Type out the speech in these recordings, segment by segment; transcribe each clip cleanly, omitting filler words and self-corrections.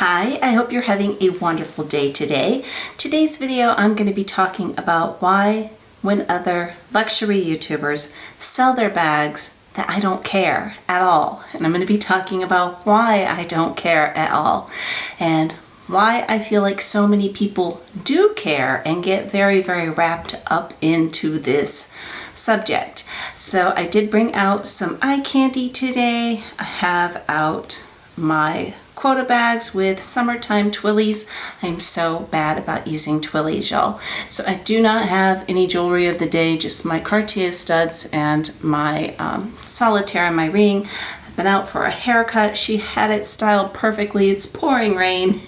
Hi, I hope you're having a wonderful day today. Today's video I'm going to be talking about why when other luxury YouTubers sell their bags that I don't care at all. And I'm going to be talking about why I don't care at all and why I feel like so many people do care and get very, very wrapped up into this subject. So I did bring out some eye candy today. I have out my quota bags with summertime twillies. I'm so bad about using twillies, y'all. So I do not have any jewelry of the day, just my Cartier studs and my solitaire and my ring. I've been out for a haircut. She had it styled perfectly. It's pouring rain.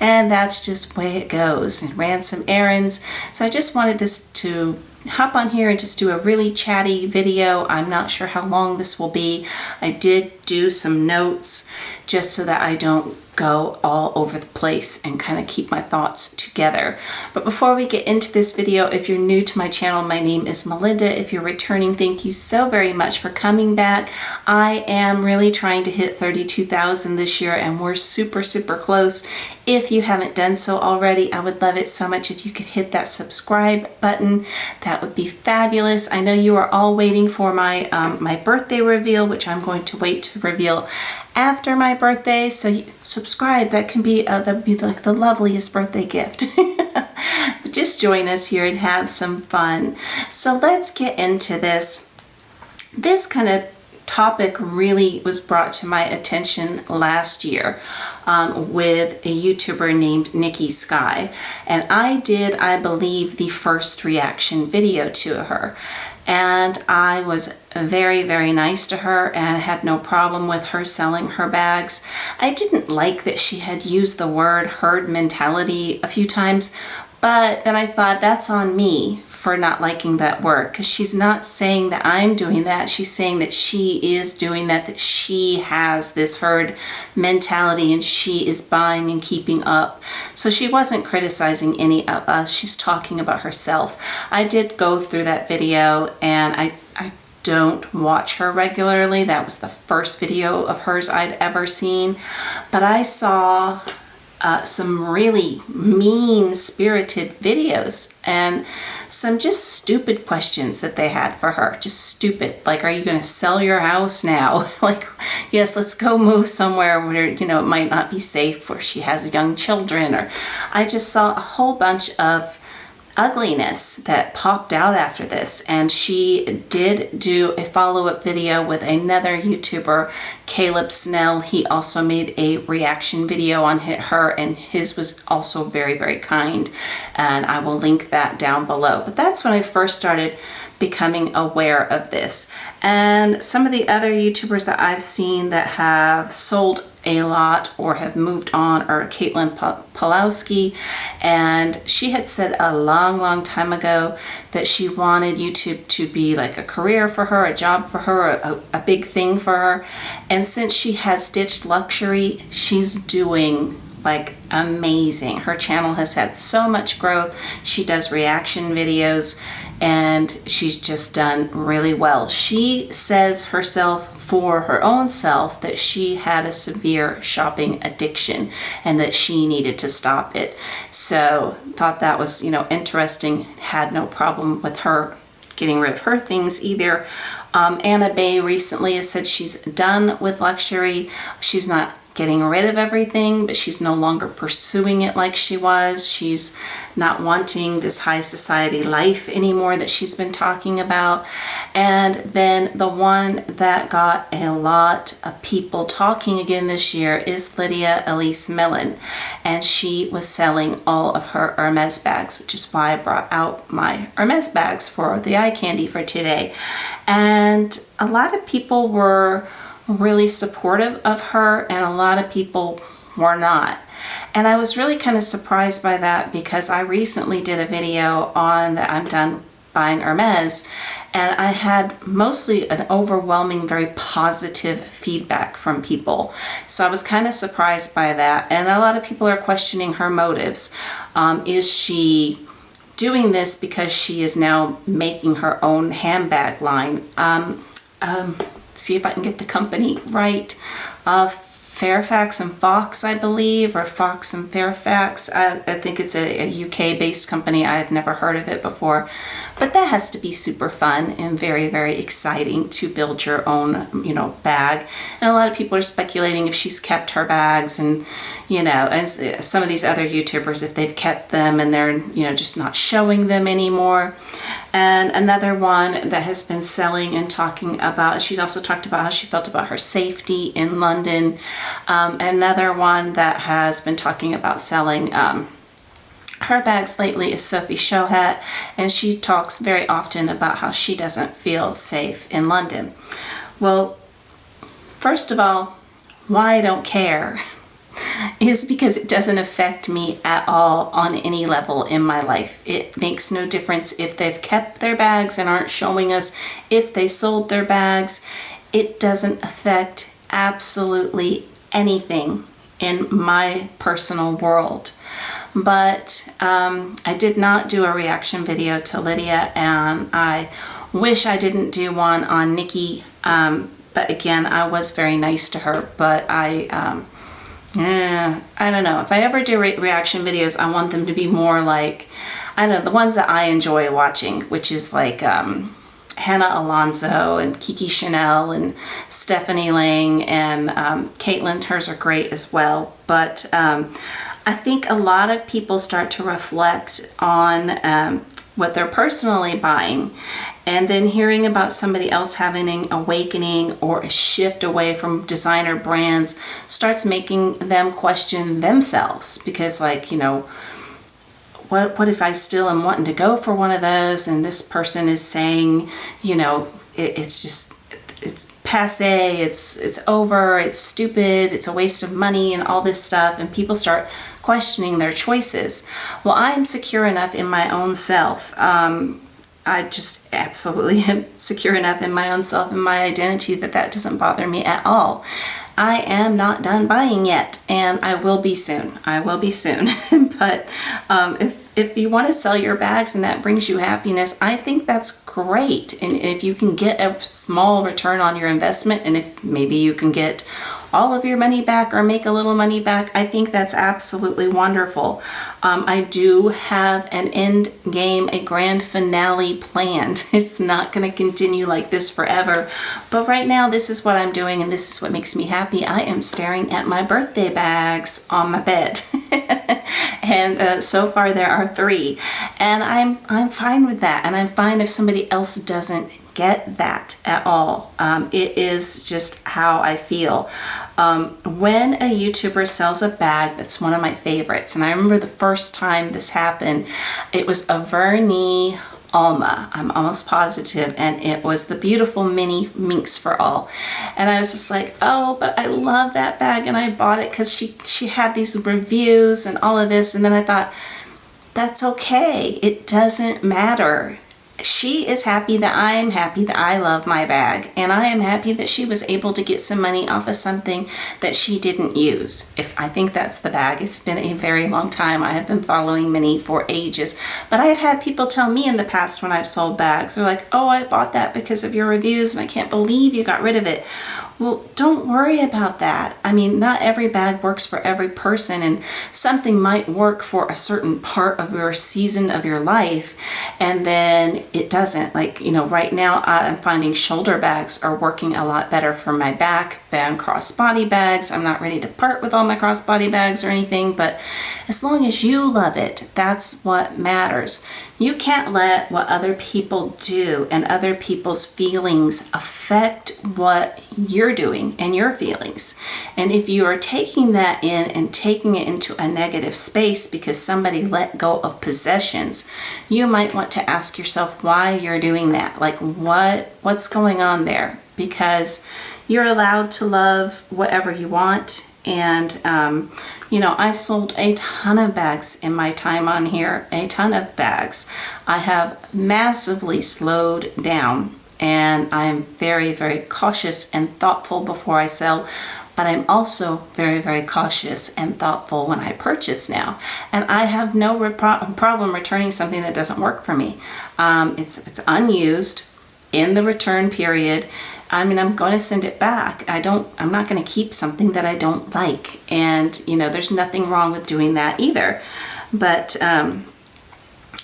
And that's just the way it goes. And ran some errands. So I just wanted this to hop on here and just do a really chatty video. I'm not sure how long this will be. I did do some notes just so that I don't go all over the place and kind of keep my thoughts together. But before we get into this video, if you're new to my channel, my name is Melinda. If you're returning, thank you so very much for coming back. I am really trying to hit 32,000 this year and we're super close. If you haven't done so already, I would love it so much if you could hit that subscribe button. That would be fabulous. I know you are all waiting for my my birthday reveal, which I'm going to wait to reveal after my birthday. So subscribe. That can be that'd be like the loveliest birthday gift. Just join us here and have some fun. So let's get into this. This kind of topic really was brought to my attention last year with a YouTuber named Nikki Sky, and I believe the first reaction video to her, and I was very nice to her and had no problem with her selling her bags. I didn't like that she had used the word herd mentality a few times, but then I thought that's on me for not liking that word, because she's not saying that I'm doing that. She's saying that she is doing that, that she has this herd mentality and she is buying and keeping up. So she wasn't criticizing any of us. She's talking about herself. I did go through that video and I don't watch her regularly. That was the first video of hers I'd ever seen. But I saw some really mean-spirited videos and some just stupid questions that they had for her. Just stupid. Like, are you going to sell your house now? Like, yes, let's go move somewhere where, you know, it might not be safe, or she has young children. Or I just saw a whole bunch of ugliness that popped out after this, and she did do a follow-up video with another YouTuber, Caleb Snell. He also made a reaction video on her, and his was also very kind, and I will link that down below. But that's when I first started becoming aware of this. And some of the other YouTubers that I've seen that have sold a lot or have moved on are Palowski, and she had said a long time ago that she wanted YouTube to be like a career for her, a job for her, a big thing for her. And since she has ditched luxury, she's doing like amazing. Her channel has had so much growth. She does reaction videos and she's just done really well. She says herself, for her own self, that she had a severe shopping addiction and that she needed to stop it. So thought that was, you know, interesting. Had no problem with her getting rid of her things either. Anna Bay recently has said she's done with luxury. She's not getting rid of everything, but she's no longer pursuing it like she was. She's not wanting this high society life anymore that she's been talking about. And then the one that got a lot of people talking again this year is Lydia Elise Millan, and she was selling all of her Hermes bags, which is why I brought out my Hermes bags for the eye candy for today. And a lot of people were really supportive of her and a lot of people were not. And I was really kind of surprised by that, because I recently did a video on that I'm done buying Hermes, and I had mostly an overwhelming, very positive feedback from people. So I was kind of surprised by that, and a lot of people are questioning her motives. Is she doing this because she is now making her own handbag line? See if I can get the company right. Fairfax and Fox, I believe, or Fox and Fairfax. I think it's a UK-based company. I had never heard of it before. But that has to be super fun and very, very exciting to build your own, bag. And a lot of people are speculating if she's kept her bags and, and some of these other YouTubers, if they've kept them and they're, just not showing them anymore. And another one that has been selling and talking about, she's also talked about how she felt about her safety in London. Another one that has been talking about selling her bags lately is Sophie Shohat, and she talks very often about how she doesn't feel safe in London. Well, first of all, why I don't care is because it doesn't affect me at all on any level in my life. It makes no difference if they've kept their bags and aren't showing us if they sold their bags. It doesn't affect absolutely anything in my personal world. But I did not do a reaction video to Lydia, and I wish I didn't do one on Nikki. But again, I was very nice to her, but I don't know. If I ever do reaction videos, I want them to be more like, I don't know, the ones that I enjoy watching, which is like Hannah Alonso and Kiki Chanel and Stephanie Lang and Caitlin. Hers are great as well. But I think a lot of people start to reflect on what they're personally buying, and then hearing about somebody else having an awakening or a shift away from designer brands starts making them question themselves, because what if I still am wanting to go for one of those and this person is saying, it's passé, it's over, it's stupid, it's a waste of money and all this stuff, and people start questioning their choices. Well, I am secure enough in my own self. I just absolutely am secure enough in my own self and my identity that doesn't bother me at all. I am not done buying yet, and I will be soon. I will be soon. But if you want to sell your bags and that brings you happiness, I think that's great. And if you can get a small return on your investment, and if maybe you can get all of your money back or make a little money back, I think that's absolutely wonderful. I do have an end game, a grand finale planned. It's not going to continue like this forever, but right now this is what I'm doing, and this is what makes me happy. I am staring at my birthday bags on my bed. And so far there are 3, and I'm fine with that, and I'm fine if somebody else doesn't get that at all. It is just how I feel. When a YouTuber sells a bag, that's one of my favorites, and I remember the first time this happened, it was a Vernis Alma, I'm almost positive, and it was the beautiful mini Minx for All. And I was just like, oh, but I love that bag, and I bought it because she had these reviews and all of this, and then I thought, that's okay, it doesn't matter. She is happy that I am happy that I love my bag, and I am happy that she was able to get some money off of something that she didn't use. If I think that's the bag. It's been a very long time. I have been following Minnie for ages, but I have had people tell me in the past when I've sold bags, they're like, oh, I bought that because of your reviews and I can't believe you got rid of it. Well, don't worry about that. I mean, not every bag works for every person, and something might work for a certain part of your season of your life, and then it doesn't. Like, right now I'm finding shoulder bags are working a lot better for my back than crossbody bags. I'm not ready to part with all my crossbody bags or anything, but as long as you love it, that's what matters. You can't let what other people do and other people's feelings affect what you're doing and your feelings. And if you are taking that in and taking it into a negative space because somebody let go of possessions, you might want to ask yourself why you're doing that. Like, what's going on there? Because you're allowed to love whatever you want. And, I've sold a ton of bags in my time on here, a ton of bags. I have massively slowed down, and I'm very, very cautious and thoughtful before I sell, but I'm also very, very cautious and thoughtful when I purchase now. And I have no problem returning something that doesn't work for me. It's unused in the return period. I mean, I'm going to send it back. I'm not going to keep something that I don't like. And, you know, there's nothing wrong with doing that either. But,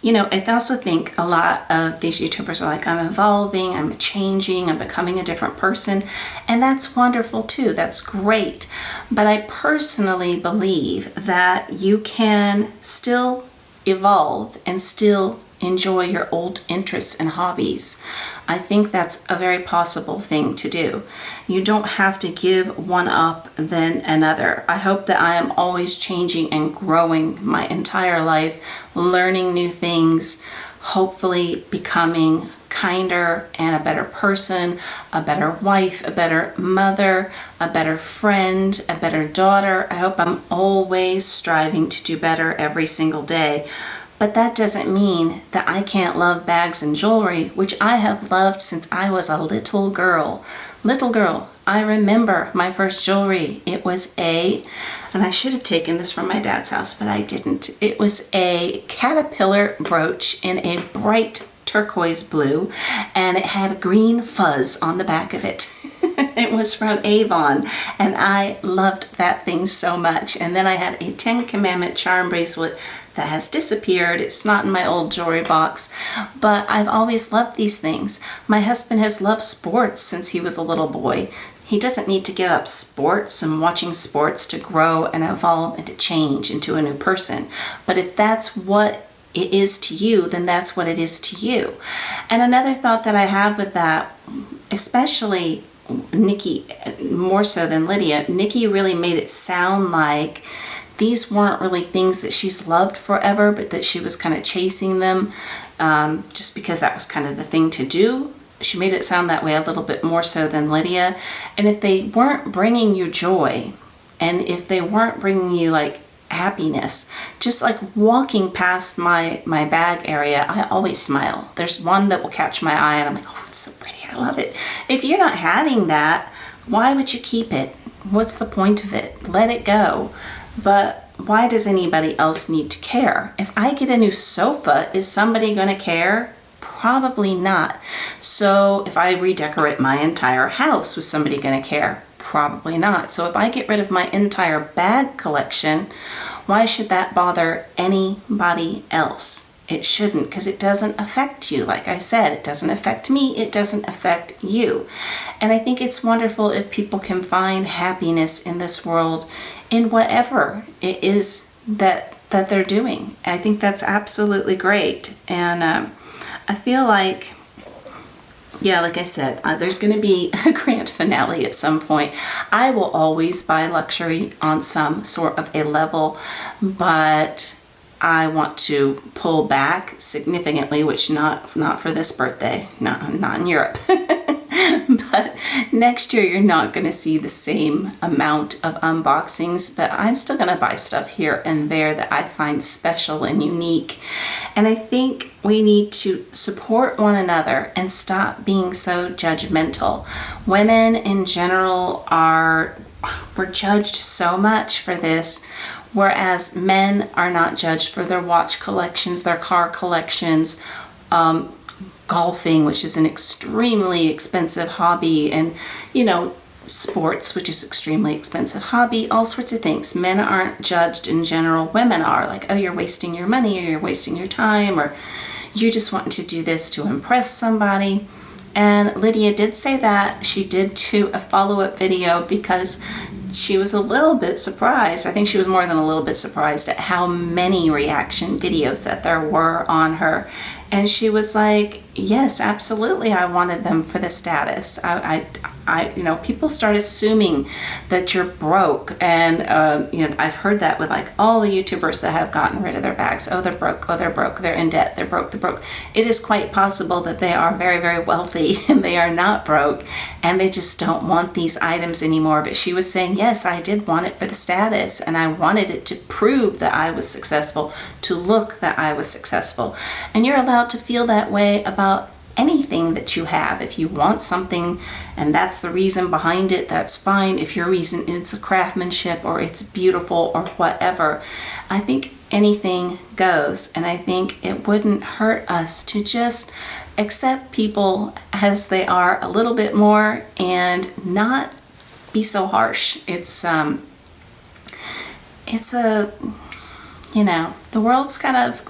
you know, I also think a lot of these YouTubers are like, I'm evolving, I'm changing, I'm becoming a different person. And that's wonderful too. That's great. But I personally believe that you can still evolve and still enjoy your old interests and hobbies. I think that's a very possible thing to do. You don't have to give one up then another. I hope that I am always changing and growing my entire life, learning new things, hopefully becoming kinder and a better person, a better wife, a better mother, a better friend, a better daughter. I hope I'm always striving to do better every single day. But that doesn't mean that I can't love bags and jewelry, which I have loved since I was a little girl. Little girl, I remember my first jewelry. It was and I should have taken this from my dad's house, but I didn't. It was a caterpillar brooch in a bright turquoise blue, and it had green fuzz on the back of it. It was from Avon, and I loved that thing so much. And then I had a 10 Commandment charm bracelet that has disappeared. It's not in my old jewelry box, but I've always loved these things. My husband has loved sports since he was a little boy. He doesn't need to give up sports and watching sports to grow and evolve and to change into a new person. But if that's what it is to you, then that's what it is to you. And another thought that I have with that, especially Nikki, more so than Lydia, Nikki really made it sound like these weren't really things that she's loved forever, but that she was kind of chasing them just because that was kind of the thing to do. She made it sound that way a little bit more so than Lydia. And if they weren't bringing you joy, and if they weren't bringing you like happiness, just like walking past my bag area, I always smile. There's one that will catch my eye and I'm like, oh, it's so pretty, I love it. If you're not having that, why would you keep it? What's the point of it? Let it go. But why does anybody else need to care? If I get a new sofa, is somebody going to care? Probably not. So if I redecorate my entire house, was somebody going to care? Probably not. So if I get rid of my entire bag collection, why should that bother anybody else? It shouldn't, because it doesn't affect you. Like I said, it doesn't affect me, it doesn't affect you. And I think it's wonderful if people can find happiness in this world in whatever it is that they're doing. I think that's absolutely great. And I feel like, yeah, like I said, there's going to be a grand finale at some point. I will always buy luxury on some sort of a level, but I want to pull back significantly, which not for this birthday, not in Europe. But next year you're not going to see the same amount of unboxings, but I'm still going to buy stuff here and there that I find special and unique. And I think we need to support one another and stop being so judgmental. Women in general we're judged so much for this, whereas men are not judged for their watch collections, their car collections, golfing, which is an extremely expensive hobby, and, you know, sports, which is extremely expensive hobby, all sorts of things. Men aren't judged in general. Women are like, oh, you're wasting your money, or you're wasting your time, or you just want to do this to impress somebody. And Lydia did say that. She did do a follow-up video because she was a little bit surprised. I think she was more than a little bit surprised at how many reaction videos that there were on her. And she was like, yes, absolutely, I wanted them for the status. You know, people start assuming that you're broke. And, you know, I've heard that with like all the YouTubers that have gotten rid of their bags. Oh, they're broke. Oh, they're broke. They're in debt. They're broke. They're broke. It is quite possible that they are very, very wealthy and they are not broke and they just don't want these items anymore. But she was saying, yes, I did want it for the status, and I wanted it to prove that I was successful, to look that I was successful. And you're allowed to feel that way about anything that you have. If you want something and that's the reason behind it, that's fine. If your reason is the craftsmanship or it's beautiful or whatever, I think anything goes. And I think it wouldn't hurt us to just accept people as they are a little bit more and not be so harsh. It's a, you know, the world's kind of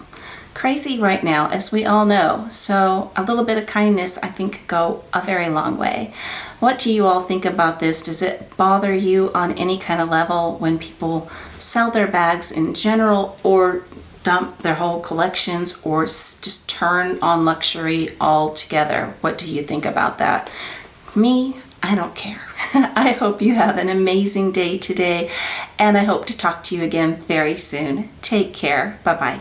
crazy right now, as we all know. So a little bit of kindness, I think, could go a very long way. What do you all think about this? Does it bother you on any kind of level when people sell their bags in general, or dump their whole collections, or just turn on luxury altogether? What do you think about that? Me, I don't care. I hope you have an amazing day today, and I hope to talk to you again very soon. Take care. Bye-bye.